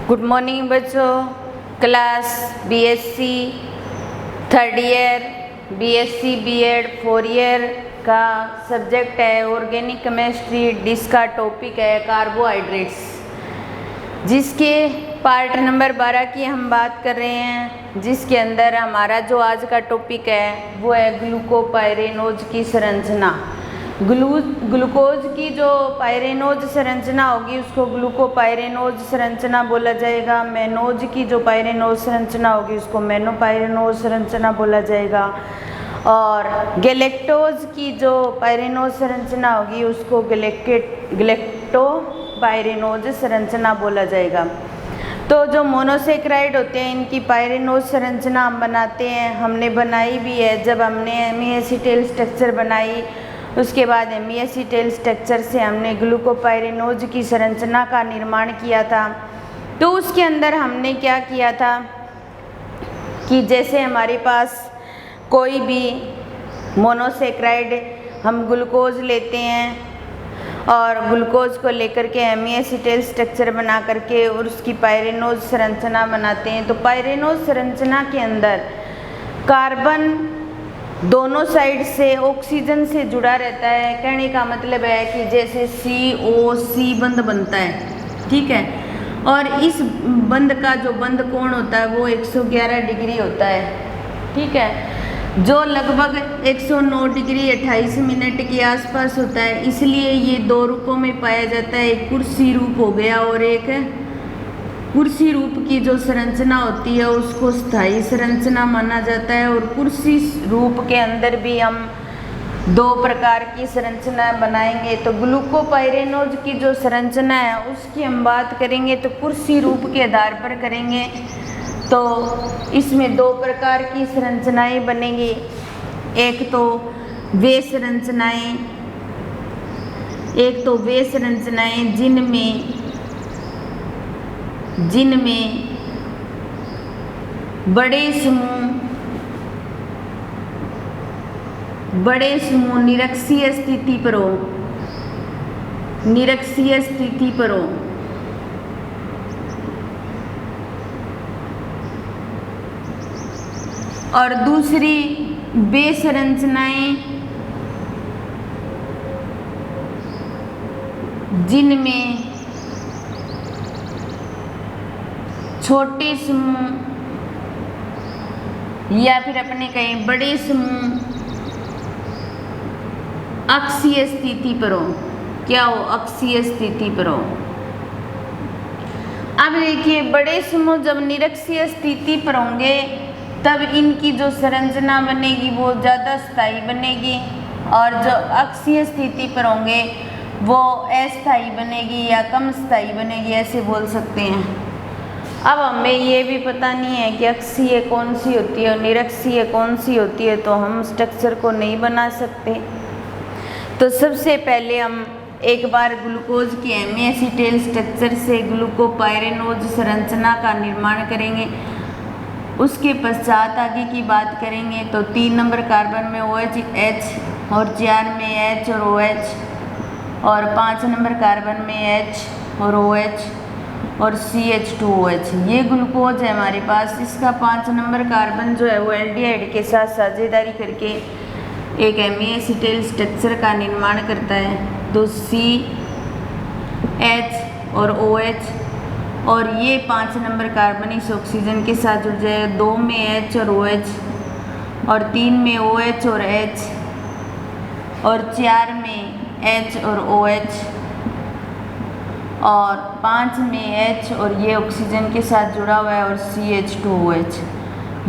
Good morning बच्चों। Class BSc third year, BSc BEd 4 year का subject है organic chemistry. जिसका टॉपिक है कार्बोहाइड्रेट्स, जिसके पार्ट नंबर 12 की हम बात कर रहे हैं। जिसके अंदर हमारा जो आज का टॉपिक है वो है ग्लूकोपाइरेनोज की संरचना। ग्लूकोज की जो पाइरेनोज संरचना होगी उसको ग्लूकोपाइरेनोज संरचना बोला जाएगा। मेनोज की जो पाइरेनोज संरचना होगी उसको मेनोपाइरेनोज संरचना बोला जाएगा। और गैलेक्टोज की जो पाइरेनोज संरचना होगी उसको गैलेक्टोपाइरेनोज संरचना बोला जाएगा। तो जो मोनोसेक्राइड होते हैं इनकी पाइरेनोज संरचना हम बनाते हैं, हमने बनाई भी है। जब हमने एमिएसिटाइल स्ट्रक्चर बनाई उसके बाद एमिएसिटाइल स्ट्रक्चर से हमने ग्लूकोपाइरेनोज की संरचना का निर्माण किया था। तो उसके अंदर हमने क्या किया था कि जैसे हमारे पास कोई भी मोनोसेक्राइड हम ग्लूकोज लेते हैं और ग्लूकोज को लेकर के एमिएसिटाइल स्ट्रक्चर बना करके और उसकी पाइरेनोज संरचना बनाते हैं। तो पाइरेनोज संरचना के अंदर कार्बन दोनों साइड से ऑक्सीजन से जुड़ा रहता है। कहने का मतलब है कि जैसे COC बंध बनता है, ठीक है। और इस बंध का जो बंध कोण होता है वो 111 डिग्री होता है, ठीक है, जो लगभग 109 डिग्री 28 मिनट के आसपास होता है। इसलिए ये दो रूपों में पाया जाता है, एक कुर्सी रूप हो गया और एक कुर्सी रूप की जो संरचना होती है उसको स्थायी संरचना माना जाता है। और कुर्सी रूप के अंदर भी हम दो प्रकार की संरचना बनाएंगे। तो ग्लूकोपाइरेनोज की जो संरचना है उसकी हम बात करेंगे तो कुर्सी रूप के आधार पर करेंगे। तो इसमें दो प्रकार की संरचनाएं बनेंगी। एक तो वे संरचनाएं जिनमें बड़े समूह निरक्षीय स्थिति पर हो। और दूसरी वे संरचनाएं जिनमें छोटे समूह या फिर अपने कहीं बड़े समूह अक्षीय स्थिति पर हो। क्या हो? अक्षीय स्थिति पर हो। अब देखिए, बड़े समूह जब निरक्षीय स्थिति पर होंगे तब इनकी जो संरचना बनेगी वो ज़्यादा स्थायी बनेगी, और जो अक्षीय स्थिति पर होंगे वो अस्थायी बनेगी या कम स्थायी बनेगी, ऐसे बोल सकते हैं। अब हमें ये भी पता नहीं है कि अक्षीय कौन सी होती है और निरक्षीय कौन सी होती है, तो हम स्ट्रक्चर को नहीं बना सकते। तो सबसे पहले हम एक बार ग्लूकोज की एमिएसिटाइल स्ट्रक्चर से ग्लूकोपाइरेनोज संरचना का निर्माण करेंगे। उसके पश्चात आगे की बात करेंगे। तो 3 नंबर कार्बन में OH और 4 में H और OH, और 5 नंबर कार्बन में H और OH और CH2OH। ये ग्लूकोज है हमारे पास। इसका 5 नंबर कार्बन जो है वो एल्डिहाइड के साथ साझेदारी करके एक एमिएसिटाइल स्ट्रक्चर का निर्माण करता है। तो CH और OH, और ये 5 नंबर कार्बन इस ऑक्सीजन के साथ जुड़ जाएगा। 2 में H और OH, और 3 में OH और H, और 4 में H और OH, और 5 में H और ये ऑक्सीजन के साथ जुड़ा हुआ है, और CH2OH।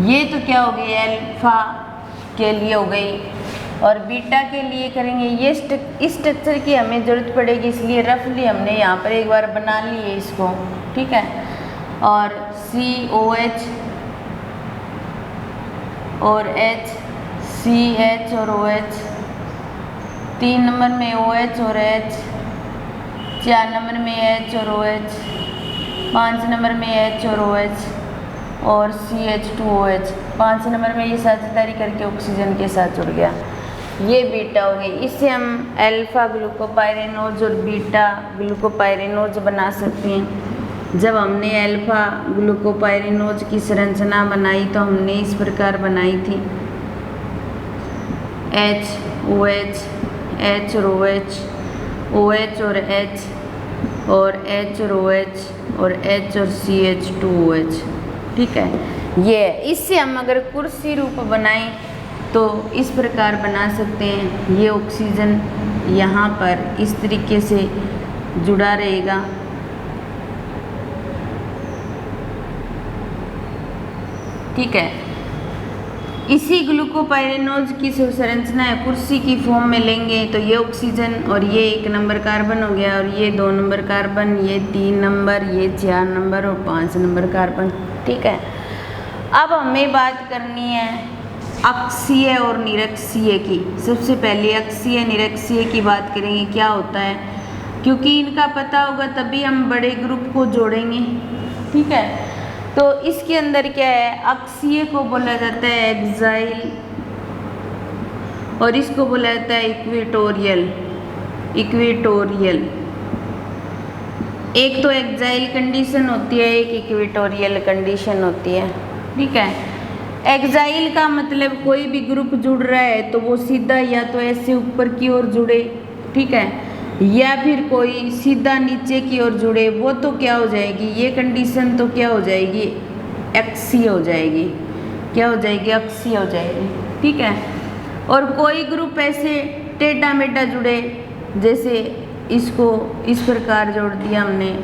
ये तो क्या हो गई? अल्फा के लिए हो गई। और बीटा के लिए करेंगे। ये इस स्ट्रक्चर की हमें ज़रूरत पड़ेगी, इसलिए रफली हमने यहाँ पर एक बार बना ली है इसको, ठीक है। और COH और H, CH और OH, 3 नंबर में OH और H, 4 नंबर में H और OH, 5 नंबर में H और OH, और CH2OH। 5 नंबर में ये साझेदारी करके ऑक्सीजन के साथ जुड़ गया। ये बीटा हो गई। इससे हम अल्फा ग्लूकोपाइरेनोज और बीटा ग्लूकोपाइरेनोज बना सकते हैं। जब हमने अल्फा ग्लूकोपाइरिनोज की संरचना बनाई तो हमने इस प्रकार बनाई थी, HOH, H और OH, OH और H और H और OH और H और CH2OH। ठीक है, ये इससे हम अगर कुर्सी रूप बनाएं तो इस प्रकार बना सकते हैं। ये ऑक्सीजन यहाँ पर इस तरीके से जुड़ा रहेगा, ठीक है। इसी ग्लूकोपाइरिनोज की संरचना है कुर्सी की फॉर्म में लेंगे तो ये ऑक्सीजन और ये 1 नंबर कार्बन हो गया और ये 2 नंबर कार्बन, ये 3 नंबर, ये 4 नंबर और 5 नंबर कार्बन। ठीक है, अब हमें बात करनी है अक्षीय और निरक्षीय की। सबसे पहले अक्षीय निरक्षीय की बात करेंगे, क्या होता है, क्योंकि इनका पता होगा तभी हम बड़े ग्रुप को जोड़ेंगे। ठीक है, तो इसके अंदर क्या है, अक्षीय को बोला जाता है एक्साइल और इसको बोला जाता है इक्वेटोरियल। एक तो एक्साइल कंडीशन होती है, एक इक्वेटोरियल कंडीशन होती है। ठीक है, एक्साइल का मतलब कोई भी ग्रुप जुड़ रहा है तो वो सीधा या तो ऐसे ऊपर की ओर जुड़े, ठीक है, या फिर कोई सीधा नीचे की ओर जुड़े, वो तो क्या हो जाएगी, ये कंडीशन तो क्या हो जाएगी, अक्षीय हो जाएगी। क्या हो जाएगी, अक्षीय हो जाएगी। ठीक है, और कोई ग्रुप ऐसे टेढ़ा मेढ़ा जुड़े, जैसे इसको इस प्रकार जोड़ दिया हमने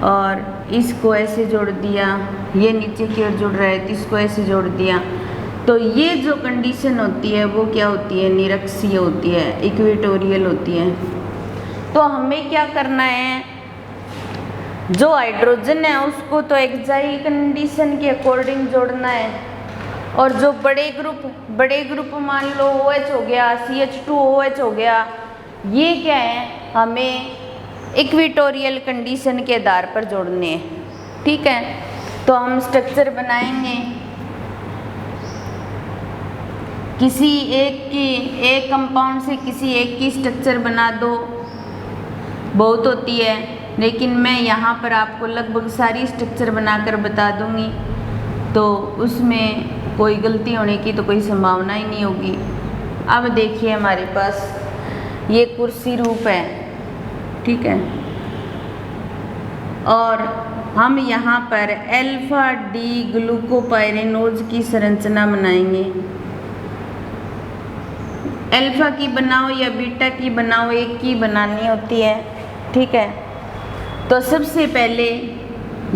और इसको ऐसे जोड़ दिया, ये नीचे की ओर जुड़ रहा है तो इसको ऐसे जोड़ दिया, तो ये जो कंडीशन होती है वो क्या होती है, निरक्षीय होती है, इक्वेटोरियल होती है। तो हमें क्या करना है, जो हाइड्रोजन है उसको तो एक्साइल कंडीशन के अकॉर्डिंग जोड़ना है, और जो बड़े ग्रुप मान लो OH हो गया, CH2OH हो गया, ये क्या है, हमें इक्वेटोरियल कंडीशन के आधार पर जोड़ने हैं। ठीक है, तो हम स्ट्रक्चर बनाएंगे, किसी एक कंपाउंड से किसी एक की स्ट्रक्चर बना दो, बहुत होती है, लेकिन मैं यहाँ पर आपको लगभग सारी स्ट्रक्चर बनाकर बता दूँगी, तो उसमें कोई गलती होने की तो कोई संभावना ही नहीं होगी। अब देखिए हमारे पास ये कुर्सी रूप है, ठीक है, और हम यहाँ पर अल्फा डी ग्लूकोपाइरिनोज की संरचना बनाएंगे। अल्फा की बनाओ या बीटा की बनाओ, एक की बनानी होती है। ठीक है, तो सबसे पहले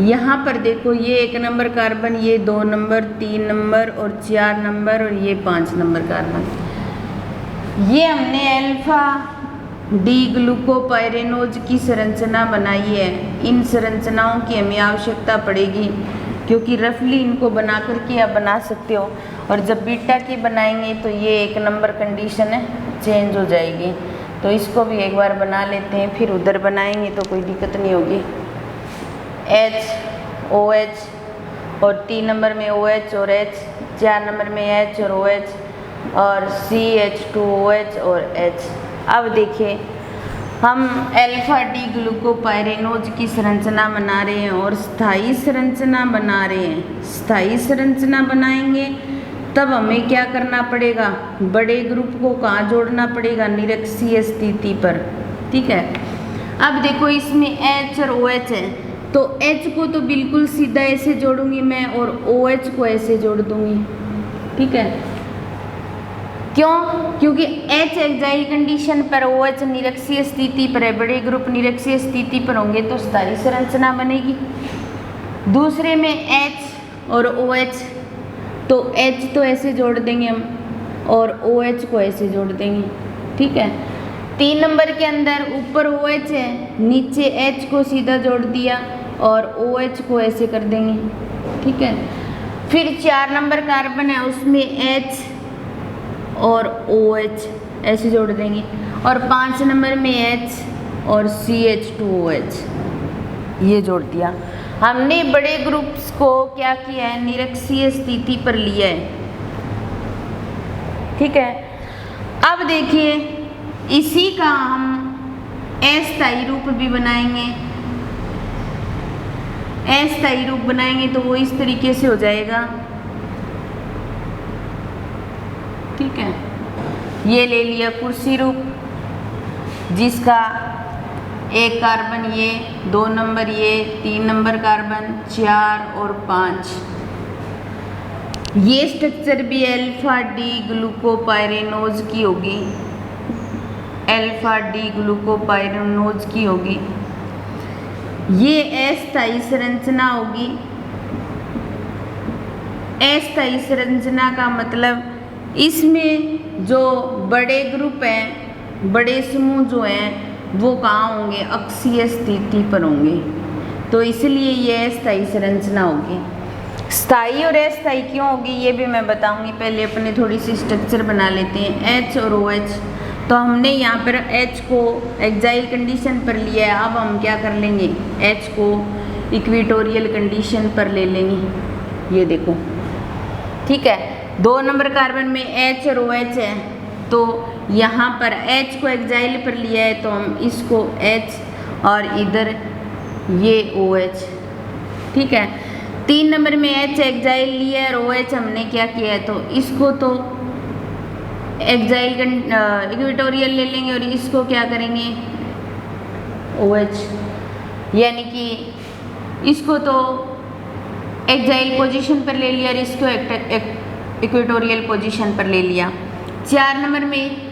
यहाँ पर देखो, ये 1 नंबर कार्बन, ये 2 नंबर, 3 नंबर और 4 नंबर और ये 5 नंबर कार्बन, ये हमने अल्फा डी ग्लूकोपाइरिनोज की संरचना बनाई है। इन संरचनाओं की हमें आवश्यकता पड़ेगी क्योंकि रफली इनको बना करके आप बना सकते हो, और जब बीटा की बनाएंगे तो ये 1 नंबर कंडीशन है चेंज हो जाएगी। तो इसको भी एक बार बना लेते हैं, फिर उधर बनाएंगे तो कोई दिक्कत नहीं होगी। HOH और 3 नंबर में OH और H, 4 नंबर में H और OH और CH2OH और H। अब देखिए हम अल्फा डी ग्लूकोपाइरिनोज की संरचना बना रहे हैं और स्थायी संरचना बना रहे हैं। स्थायी संरचना बनाएंगे तब हमें क्या करना पड़ेगा, बड़े ग्रुप को कहाँ जोड़ना पड़ेगा, निरक्षीय स्थिति पर। ठीक है, अब देखो इसमें H और OH है, तो H को तो बिल्कुल सीधा ऐसे जोड़ूंगी मैं और OH को ऐसे जोड़ दूंगी। ठीक है, क्यों, क्योंकि H एक्साइल कंडीशन पर, OH निरक्षीय स्थिति पर है, बड़े ग्रुप निरक्षीय स्थिति पर होंगे तो स्थायी संरचना बनेगी। दूसरे में H और OH, तो H तो ऐसे जोड़ देंगे हम और OH को ऐसे जोड़ देंगे। ठीक है, 3 नंबर के अंदर ऊपर OH है, नीचे H को सीधा जोड़ दिया और OH को ऐसे कर देंगे। ठीक है, फिर 4 नंबर कार्बन है, उसमें H और OH ऐसे जोड़ देंगे, और 5 नंबर में H और CH2OH ये जोड़ दिया। हमने बड़े ग्रुप्स को क्या किया है, निरक्षीय स्थिति पर लिया है। ठीक है, अब देखिए इसी का हम अस्थायी रूप भी बनाएंगे। अस्थायी रूप बनाएंगे तो वो इस तरीके से हो जाएगा, ठीक है। ये ले लिया कुर्सी रूप, जिसका 1 कार्बन ये, 2 नंबर ये, 3 नंबर कार्बन, 4 और 5। ये स्ट्रक्चर भी अल्फा डी ग्लूकोपाइरेनोज की होगी, अल्फा डी ग्लूकोपाइरेनोज की होगी। ये अस्थायी संरचना होगी। अस्थायी संरचना का मतलब इसमें जो बड़े ग्रुप हैं, बड़े समूह जो हैं वो कहाँ होंगे, अक्षीय स्थिति पर होंगे, तो इसलिए ये अस्थायी संरचना होगी। स्थायी और अस्थायी क्यों होगी ये भी मैं बताऊंगी। पहले अपने थोड़ी सी स्ट्रक्चर बना लेते हैं। H और OH, तो हमने यहाँ पर H को एक्साइल कंडीशन पर लिया है। अब हम क्या कर लेंगे, H को इक्वेटोरियल कंडीशन पर ले लेंगे। ये देखो, ठीक है। 2 नंबर कार्बन में H और OH है, तो यहाँ पर H को एक्साइल पर लिया है तो हम इसको H और इधर ये OH, ठीक है। 3 नंबर में H एक्साइल लिया है और OH हमने क्या किया है, तो इसको तो एक्साइल इक्वेटोरियल ले लेंगे और इसको क्या करेंगे, OH, यानी कि इसको तो एक्साइल पोजीशन पर ले लिया और इसको इक्वेटोरियल पोजीशन पर ले लिया। 4 नंबर में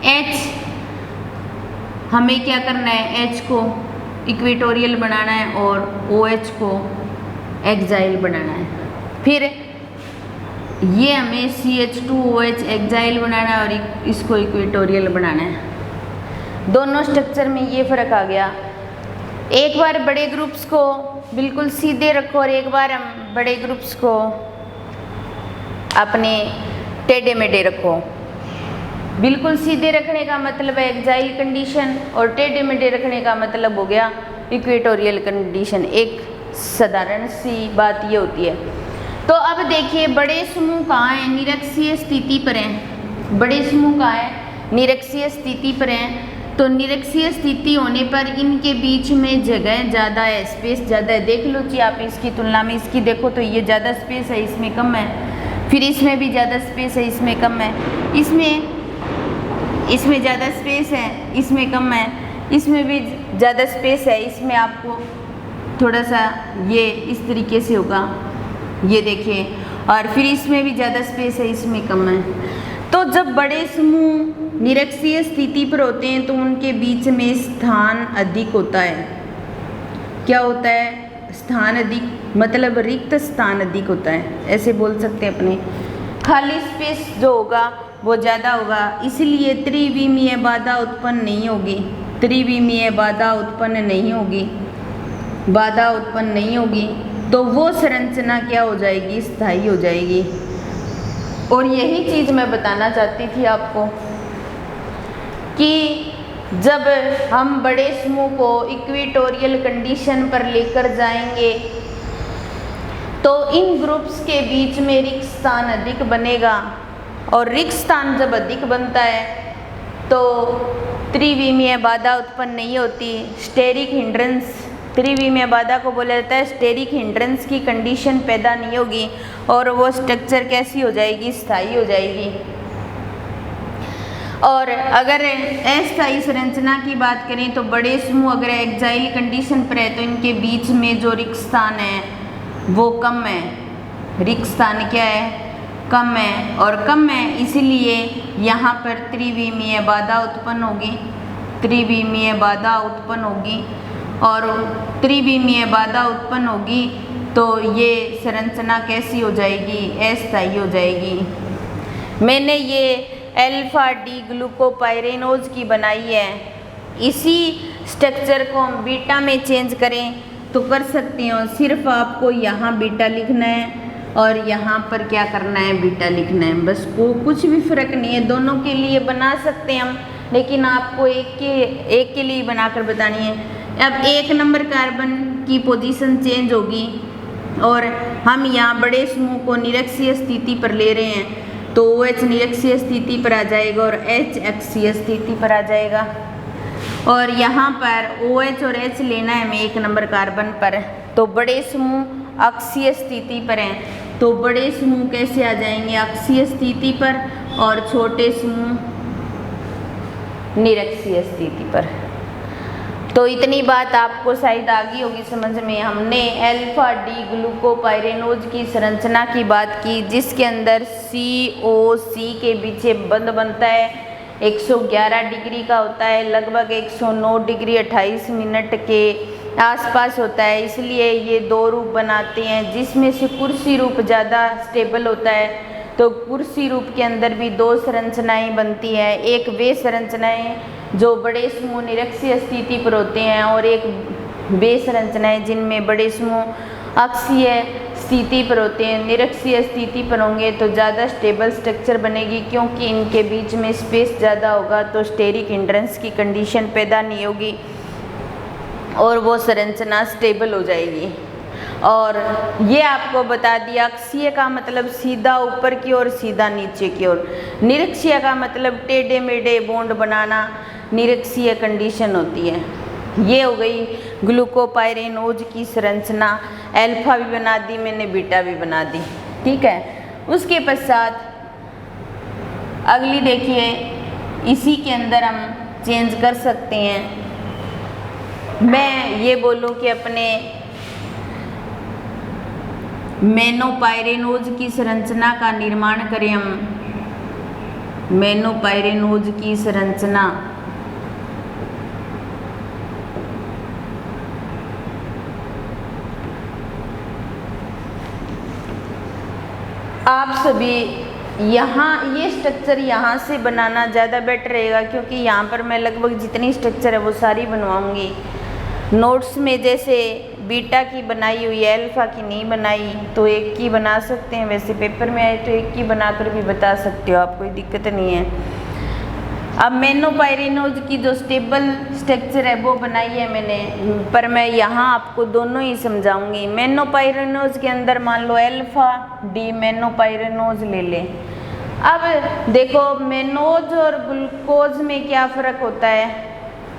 H, हमें क्या करना है, H को इक्वेटोरियल बनाना है और OH को एक्साइल बनाना है। फिर ये हमें CH2OH एक्साइल बनाना है और इसको इक्वेटोरियल बनाना है। दोनों स्ट्रक्चर में ये फ़र्क आ गया। एक बार बड़े ग्रुप्स को बिल्कुल सीधे रखो और एक बार हम बड़े ग्रुप्स को अपने टेढ़े मेढ़े रखो। बिल्कुल सीधे रखने का मतलब है एक्साइल कंडीशन और टेढ़े मेढ़े रखने का मतलब हो गया इक्वेटोरियल कंडीशन। एक साधारण सी बात ये होती है। तो अब देखिए, बड़े समूह कहाँ हैं, निरक्षीय स्थिति पर हैं। बड़े समूह कहाँ हैं, निरक्षीय स्थिति पर हैं। तो निरक्षीय स्थिति होने पर इनके बीच में जगह ज़्यादा है, स्पेस ज़्यादा है। देख लो जी आप इसकी तुलना में, इसकी देखो तो ये ज़्यादा स्पेस है, इसमें कम है। फिर इसमें भी ज़्यादा स्पेस है, इसमें कम है। इसमें ज़्यादा स्पेस है, इसमें कम है। इसमें भी ज़्यादा स्पेस है, इसमें आपको थोड़ा सा ये इस तरीके से होगा, ये देखिए। और फिर इसमें भी ज़्यादा स्पेस है, इसमें कम है। तो जब बड़े समूह निरक्षीय स्थिति पर होते हैं तो उनके बीच में स्थान अधिक होता है। क्या होता है, स्थान अधिक, मतलब रिक्त स्थान अधिक होता है, ऐसे बोल सकते हैं अपने। खाली स्पेस जो होगा वो ज़्यादा होगा, इसलिए त्रिविमीय बाधा उत्पन्न नहीं होगी। त्रिविमीय बाधा उत्पन्न नहीं होगी, बाधा उत्पन्न नहीं होगी, तो वो संरचना क्या हो जाएगी, स्थायी हो जाएगी। और यही चीज़ मैं बताना चाहती थी आपको कि जब हम बड़े समूह को इक्वेटोरियल कंडीशन पर लेकर जाएंगे तो इन ग्रुप्स के बीच में रिक्त स्थान अधिक बनेगा, और रिक्त स्थान जब अधिक बनता है तो त्रिविमीय बाधा उत्पन्न नहीं होती। स्टेरिक हिंड्रेंस, त्रिविमीय बाधा को बोला जाता है स्टेरिक हिंड्रेंस की कंडीशन पैदा नहीं होगी और वो स्ट्रक्चर कैसी हो जाएगी, स्थायी हो जाएगी। और अगर अस्थायी संरचना की बात करें तो बड़े समूह अगर एक्साइल कंडीशन पर है तो इनके बीच में जो रिक्त स्थान है वो कम है। रिक्त स्थान क्या है, कम है, और कम है इसीलिए यहाँ पर त्रिविमीय बाधा उत्पन्न होगी। त्रिविमीय बाधा उत्पन्न होगी और त्रिविमीय बाधा उत्पन्न होगी तो ये संरचना कैसी हो जाएगी, अस्थायी हो जाएगी। मैंने ये अल्फा डी ग्लूकोपाइरेनोज की बनाई है। इसी स्ट्रक्चर को हम बीटा में चेंज करें तो कर सकते हो। सिर्फ आपको यहाँ बीटा लिखना है और यहाँ पर क्या करना है, बीटा लिखना है, बस। को कुछ भी फ़र्क नहीं है, दोनों के लिए बना सकते हैं हम, लेकिन आपको एक के लिए बनाकर बतानी है। अब 1 नंबर कार्बन की पोजीशन चेंज होगी और हम यहाँ बड़े समूह को निरक्षीय स्थिति पर ले रहे हैं तो OH निरक्षीय स्थिति पर आ जाएगा और H अक्षीय स्थिति पर आ जाएगा। और यहाँ पर OH और H लेना है हमें 1 नंबर कार्बन पर। तो बड़े समूह अक्षीय स्थिति पर हैं, तो बड़े समूह कैसे आ जाएंगे, अक्षीय स्थिति पर, और छोटे समूह निरक्षीय स्थिति पर। तो इतनी बात आपको शायद आ गई होगी समझ में। हमने अल्फा डी ग्लूकोपाइरेनोज की संरचना की बात की, जिसके अंदर COC के पीछे बंध बनता है, 111 डिग्री का होता है, लगभग 109 डिग्री 28 मिनट के आसपास होता है। इसलिए ये दो रूप बनाते हैं, जिसमें से कुर्सी रूप ज़्यादा स्टेबल होता है। तो कुर्सी रूप के अंदर भी दो संरचनाएं बनती हैं, एक वे संरचनाएं जो बड़े समूह निरक्षीय स्थिति पर होते हैं, और एक वे संरचनाएं जिनमें बड़े समूह अक्षीय स्थिति पर होते हैं। निरक्षीय स्थिति पर होंगे तो ज़्यादा स्टेबल स्ट्रक्चर बनेगी, क्योंकि इनके बीच में स्पेस ज़्यादा होगा, तो स्टेरिक हिंड्रेंस की कंडीशन पैदा नहीं होगी और वो संरचना स्टेबल हो जाएगी। और ये आपको बता दिया, अक्षीय का मतलब सीधा ऊपर की ओर, सीधा नीचे की ओर। निरक्षीय का मतलब टेढ़े मेढ़े बॉन्ड बनाना निरक्षीय कंडीशन होती है। ये हो गई ग्लूकोपाइरेनोज की संरचना। अल्फा भी बना दी मैंने, बीटा भी बना दी, ठीक है। उसके पश्चात अगली देखिए, इसी के अंदर हम चेंज कर सकते हैं। मैं ये बोलूँ कि अपने मेनोपाइरेनोज की संरचना का निर्माण करें हम। मेनोपाइरेनोज की संरचना आप सभी यहाँ ये स्ट्रक्चर यहाँ से बनाना ज़्यादा बेटर रहेगा, क्योंकि यहाँ पर मैं लगभग जितनी स्ट्रक्चर है वो सारी बनवाऊँगी। नोट्स में जैसे बीटा की बनाई हुई है, अल्फा की नहीं बनाई, तो एक की बना सकते हैं। वैसे पेपर में आए तो एक की बनाकर भी बता सकते हो आप, कोई दिक्कत नहीं है। अब मेनोपाइरेनोज की जो स्टेबल स्ट्रक्चर है वो बनाई है मैंने, पर मैं यहाँ आपको दोनों ही समझाऊंगी। मेनोपाइरेनोज के अंदर मान लो अल्फा डी मेनोपाइरेनोज ले लें। अब देखो मेनोज और ग्लूकोज में क्या फ़र्क होता है,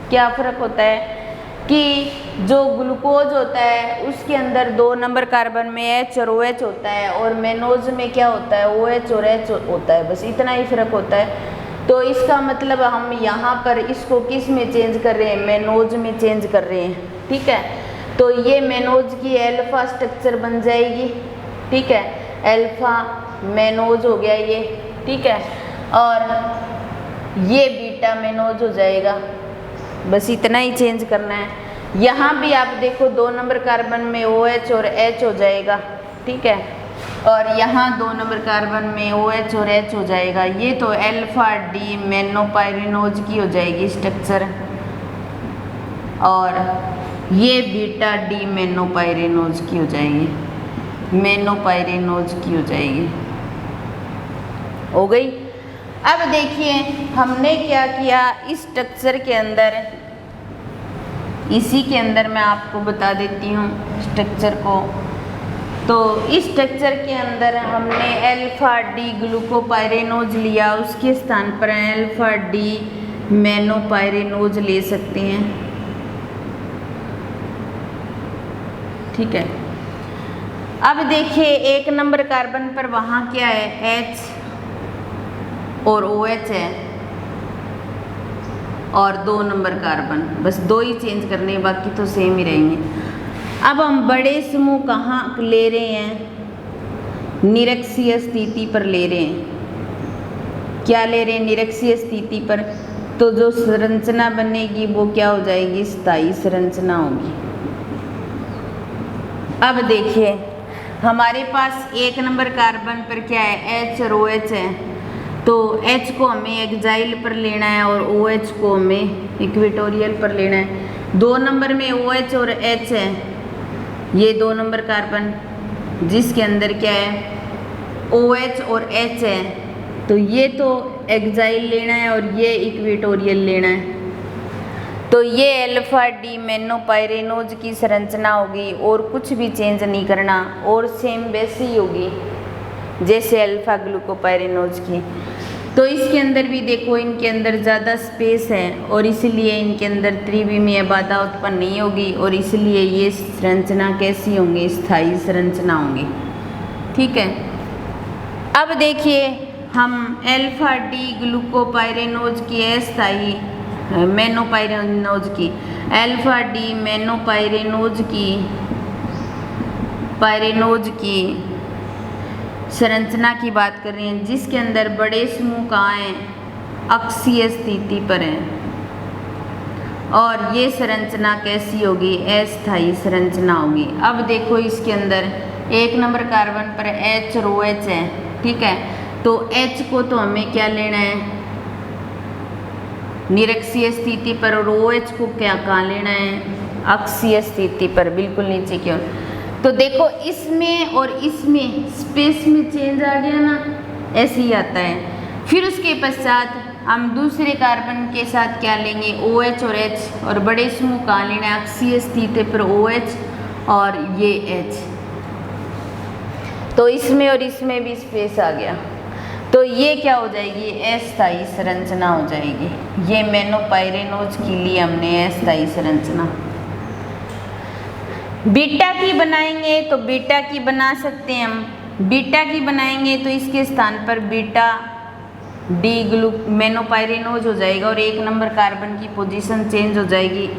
क्या फ़र्क होता है कि जो ग्लूकोज होता है उसके अंदर 2 नंबर कार्बन में H और OH होता है, और मेनोज में क्या होता है, OH और H होता है। बस इतना ही फ़र्क होता है। तो इसका मतलब हम यहाँ पर इसको किस में चेंज कर रहे हैं, मेनोज में चेंज कर रहे हैं, ठीक है। तो ये मेनोज की अल्फा स्ट्रक्चर बन जाएगी, ठीक है, अल्फा मेनोज हो गया ये, ठीक है, और ये बीटा मेनोज हो जाएगा। बस इतना ही चेंज करना है। यहाँ भी आप देखो 2 नंबर कार्बन में OH और H हो जाएगा, ठीक है, और यहाँ 2 नंबर कार्बन में OH और H हो जाएगा। ये तो अल्फा डी मेनोपाइरेनोज की हो जाएगी स्ट्रक्चर, और ये बीटा डी मेनोपाइरेनोज की हो जाएगी, मेनोपाइरेनोज की हो जाएगी। हो गई। अब देखिए हमने क्या किया इस स्ट्रक्चर के अंदर, इसी के अंदर मैं आपको बता देती हूँ स्ट्रक्चर को। तो इस स्ट्रक्चर के अंदर हमने अल्फा डी ग्लूकोपाइरेनोज लिया, उसके स्थान पर अल्फा डी मेनोपाइरेनोज ले सकते हैं, ठीक है। अब देखिए 1 नंबर कार्बन पर वहाँ क्या है, H और OH है, और 2 नंबर कार्बन, बस 2 ही चेंज करने, बाकी तो सेम ही रहेंगे। अब हम बड़े समूह कहाँ ले रहे हैं, निरक्षीय स्थिति पर ले रहे हैं। क्या ले रहे हैं, निरक्षीय स्थिति पर। तो जो संरचना बनेगी वो क्या हो जाएगी, स्थायी संरचना होगी। अब देखिए हमारे पास 1 नंबर कार्बन पर क्या है, H और OH है। तो H को हमें एक्साइल पर लेना है और OH को हमें इक्वेटोरियल पर लेना है। 2 नंबर में OH और H है, ये 2 नंबर कार्बन जिसके अंदर क्या है, OH और H है। तो ये तो एक्साइल लेना है और ये इक्वेटोरियल लेना है। तो ये अल्फा डी मेनोपाइरेनोज की संरचना होगी, और कुछ भी चेंज नहीं करना, और सेम वैसी ही होगी जैसे अल्फा ग्लूकोपाइरेनोज की। तो इसके अंदर भी देखो इनके अंदर ज़्यादा स्पेस है और इसलिए इनके अंदर त्रिविमीय बाधा उत्पन्न नहीं होगी और इसलिए ये संरचना कैसी होंगी, स्थायी संरचना होंगी। ठीक है, अब देखिए हम अल्फा डी ग्लूकोपाइरेनोज की अस्थायी मेनोपाइरेनोज की अल्फा डी पाइरेनोज की संरचना की बात कर रहे हैं, जिसके अंदर बड़े समूह कहाँ हैं, अक्षीय स्थिति पर हैं और ये संरचना कैसी होगी, अस्थायी संरचना होगी। अब देखो इसके अंदर 1 नंबर कार्बन पर H और OH है। ठीक है, तो H को तो हमें क्या लेना है, निरक्षीय स्थिति पर, और OH को क्या कहाँ लेना है, अक्षीय स्थिति पर, बिल्कुल नीचे की ओर। तो देखो इसमें और इसमें स्पेस में चेंज आ गया ना, ऐसे ही आता है। फिर उसके पश्चात हम दूसरे कार्बन के साथ क्या लेंगे, OH और H, और बड़े समूह कहाँ लेना है, अक्षीय स्थिति पर OH और ये H। तो इसमें और इसमें भी स्पेस आ गया, तो ये क्या हो जाएगी, अस्थायी संरचना हो जाएगी। ये मेनोपाइरेनोज के लिए हमने अस्थायी संरचना। बीटा की बनाएंगे तो बीटा की बना सकते हैं हम। बीटा की बनाएंगे तो इसके स्थान पर बीटा डी मेनोपाइरेनोज हो जाएगा और 1 नंबर कार्बन की पोजीशन चेंज हो जाएगी।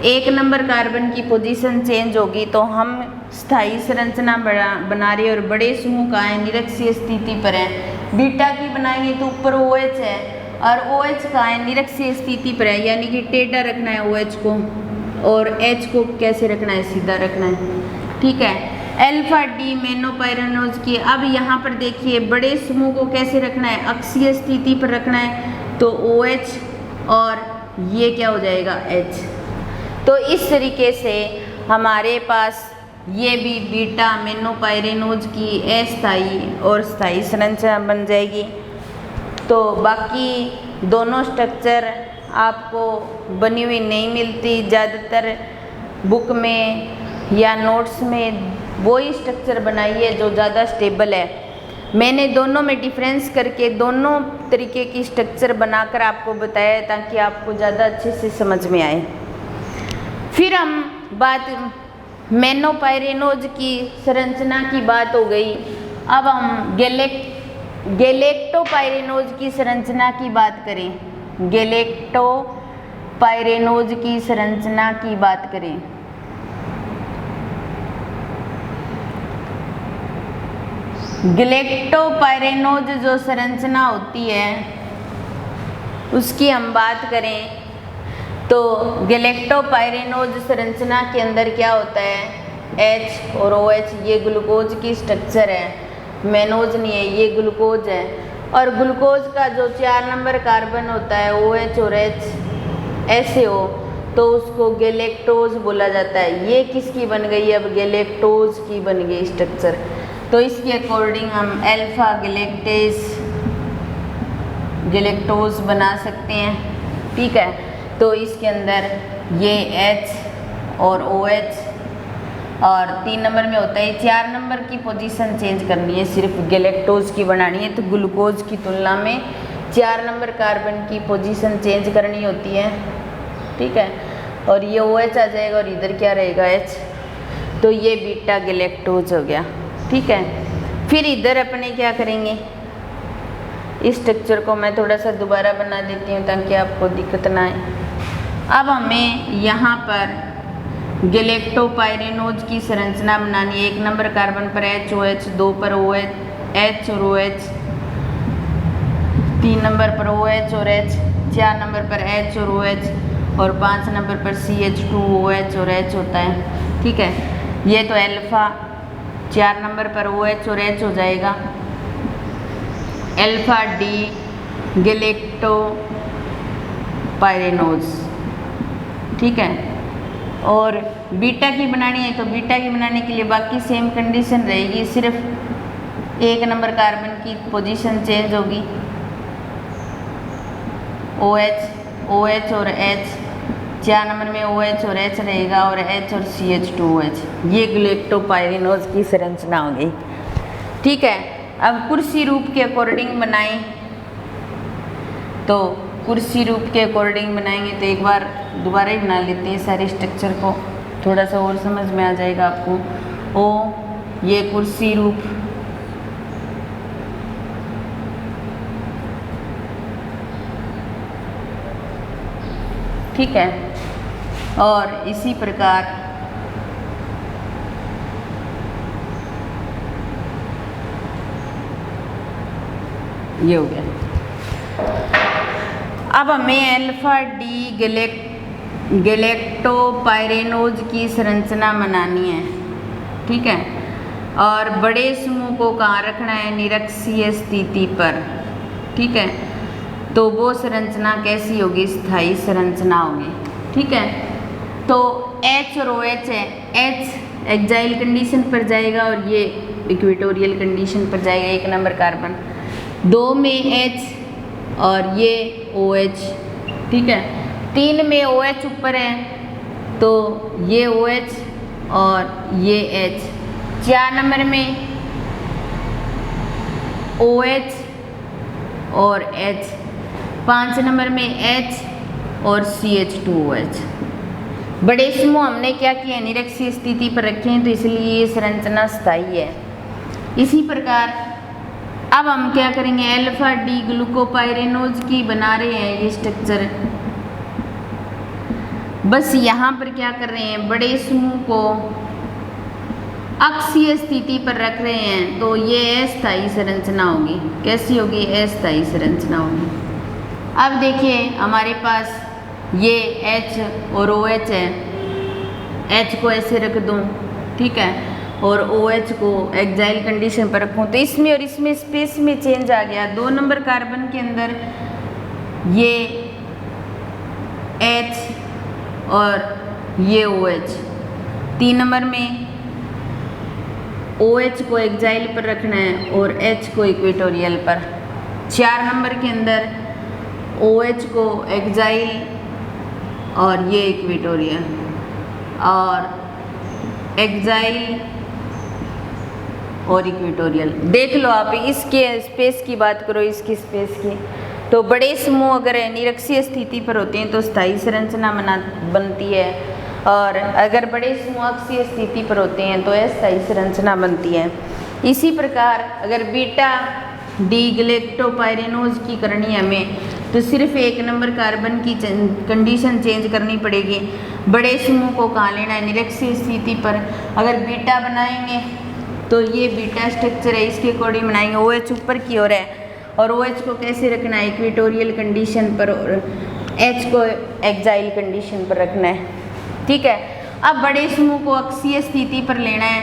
1 नंबर कार्बन की पोजीशन चेंज होगी तो हम स्थायी संरचना बना रहे और बड़े समूह का है, निरक्षीय स्थिति पर है। बीटा की बनाएंगे तो ऊपर OH है और OH का है, निरक्षीय स्थिति पर है, यानी कि टेढ़ा रखना है OH को, और H को कैसे रखना है, सीधा रखना है। ठीक है, अल्फा डी मेनोपाइरेनोज की। अब यहाँ पर देखिए बड़े समूह को कैसे रखना है, अक्षीय स्थिति पर रखना है, तो OH और ये क्या हो जाएगा, H। तो इस तरीके से हमारे पास ये भी बीटा मेनोपाइरेनोज की अस्थायी और स्थायी संरचना बन जाएगी। तो बाकी दोनों स्ट्रक्चर आपको बनी हुई नहीं मिलती, ज़्यादातर बुक में या नोट्स में वही स्ट्रक्चर बनाई है जो ज़्यादा स्टेबल है। मैंने दोनों में डिफरेंस करके दोनों तरीके की स्ट्रक्चर बनाकर आपको बताया है ताकि आपको ज़्यादा अच्छे से समझ में आए। फिर हम बात मेनोपाइरेनोज की संरचना की बात हो गई। अब हम गैलेक्टोपाइरेनोज की संरचना की बात करें। गैलेक्टोपाइरेनोज की संरचना की बात करें। गैलेक्टोपाइरेनोज जो संरचना होती है उसकी हम बात करें तो गैलेक्टोपाइरेनोज संरचना के अंदर क्या होता है, H और OH, ये ग्लूकोज की स्ट्रक्चर है, मेनोज नहीं है, ये ग्लूकोज है। और ग्लूकोज का जो 4 नंबर कार्बन होता है OH और H ऐसे हो तो उसको गैलेक्टोज बोला जाता है। ये किसकी बन गई, अब गैलेक्टोज की बन गई स्ट्रक्चर। तो इसके अकॉर्डिंग हम अल्फा गैलेक्टोज बना सकते हैं। ठीक है, तो इसके अंदर ये H और OH और 3 नंबर में होता है, 4 नंबर की पोजीशन चेंज करनी है, सिर्फ गैलेक्टोज की बनानी है तो ग्लूकोज की तुलना में 4 नंबर कार्बन की पोजीशन चेंज करनी होती है। ठीक है, और ये OH आ जाएगा और इधर क्या रहेगा, H। तो ये बीटा गैलेक्टोज हो गया। ठीक है, फिर इधर अपने क्या करेंगे, इस स्ट्रक्चर को मैं थोड़ा सा दोबारा बना देती हूँ ताकि आपको दिक्कत ना आए। अब हमें यहाँ पर गैलेक्टोपाइरेनोज की संरचना बनानी है। 1 नंबर कार्बन पर H OH, 2 पर OH H और OH, 3 नंबर पर OH और H, 4 नंबर पर H और OH और 5 नंबर पर CH2OH और H होता है। ठीक है, ये तो अल्फा 4 नंबर पर OH और H हो जाएगा, अल्फा डी गैलेक्टोपाइरेनोज। ठीक है, और बीटा की बनानी है तो बीटा की बनाने के लिए बाकी सेम कंडीशन रहेगी, सिर्फ 1 नंबर कार्बन की पोजीशन चेंज होगी, OH और H, 4 नंबर में OH और H रहेगा और H और CH2OH। ये गैलेक्टोपाइरेनोज की संरचना होगी। ठीक है, अब कुर्सी रूप के अकॉर्डिंग बनाएं तो कुर्सी रूप के अकॉर्डिंग बनाएंगे। तो एक बार दोबारा ही बना लेते हैं सारे स्ट्रक्चर को, थोड़ा सा और समझ में आ जाएगा आपको। ओ ये कुर्सी रूप, ठीक है, और इसी प्रकार ये हो गया। अब हमें अल्फा डी गैलेक्टोपाइरेनोज की संरचना बनानी है, ठीक है, और बड़े समूह को कहाँ रखना है, निरक्षीय स्थिति पर, ठीक है। तो वो संरचना कैसी होगी, स्थायी संरचना होगी, ठीक है। तो H और OH है, H एक्साइल कंडीशन पर जाएगा और ये इक्वेटोरियल कंडीशन पर जाएगा, 1 नंबर कार्बन, 2 में H और ये OH, ठीक है। 3 में OH ऊपर है तो ये OH और ये H। 4 नंबर में OH और H। 5 नंबर में H और CH2OH। बड़े समूह हमने क्या किया, निरक्षीय स्थिति पर रखे हैं, तो इसलिए ये संरचना स्थायी है। इसी प्रकार अब हम क्या करेंगे, अल्फा डी ग्लूकोपाइरेनोज की बना रहे हैं ये स्ट्रक्चर। बस यहाँ पर क्या कर रहे हैं, बड़े समूह को अक्षीय स्थिति पर रख रहे हैं, तो ये अस्थायी संरचना होगी। कैसी होगी, अस्थायी संरचना होगी। अब देखिए हमारे पास ये H और OH है, H को ऐसे रख दूँ, ठीक है, और OH को एक्साइल कंडीशन पर रखूँ, तो इसमें और इसमें स्पेस में चेंज आ गया। 2 नंबर कार्बन के अंदर ये H और ये OH। 3 नंबर में OH को एक्साइल पर रखना है और H को इक्वेटोरियल पर। 4 नंबर के अंदर OH को एक्साइल और ये इक्वेटोरियल, और एक्साइल और इक्वेटोरियल। देख लो आप, इसके स्पेस की बात करो, इसकी स्पेस की, तो बड़े समूह अगर निरक्षीय स्थिति पर होते हैं तो स्थायी संरचना बनती है, और अगर बड़े समूह अक्षीय स्थिति पर होते हैं तो अस्थायी संरचना बनती है। इसी प्रकार अगर बीटा डी गैलेक्टोपाइरेनोज की करनी है हमें, तो सिर्फ 1 नंबर कार्बन की कंडीशन चेंज करनी पड़ेगी। बड़े समूह को कहाँ लेना है, निरक्षीय स्थिति पर। अगर बीटा बनाएंगे तो ये बीटा स्ट्रक्चर है, इसके अकॉर्डिंग बनाएंगे। OH ऊपर की ओर है और OH को कैसे रखना है, इक्वेटोरियल कंडीशन पर, और H को एक्साइल कंडीशन पर रखना है, ठीक है। अब बड़े समूह को अक्षीय स्थिति पर लेना है,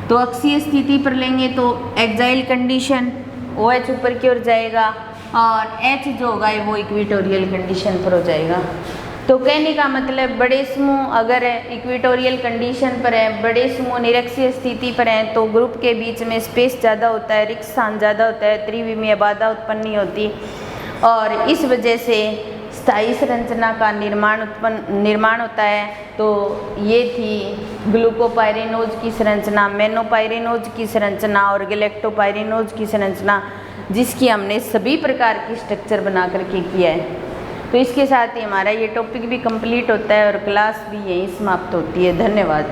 तो अक्षीय स्थिति पर लेंगे तो एक्साइल कंडीशन, OH ऊपर की ओर जाएगा और H जो होगा वो इक्वेटोरियल कंडीशन पर हो जाएगा। तो कहने का मतलब बड़े समूह अगर इक्वेटोरियल कंडीशन पर है, बड़े समूह निरक्षीय स्थिति पर हैं, तो ग्रुप के बीच में स्पेस ज़्यादा होता है, रिक्त स्थान ज़्यादा होता है, त्रिविमीय बाधा उत्पन्न नहीं होती, और इस वजह से स्थायी संरचना का निर्माण होता है। तो ये थी ग्लूकोपाइरेनोज की संरचना, मेनोपाइरेनोज की संरचना और गैलेक्टोपाइरेनोज की संरचना, जिसकी हमने सभी प्रकार की स्ट्रक्चर बना करके किया है। तो इसके साथ ही हमारा ये टॉपिक भी कंप्लीट होता है और क्लास भी यहीं समाप्त होती है। धन्यवाद।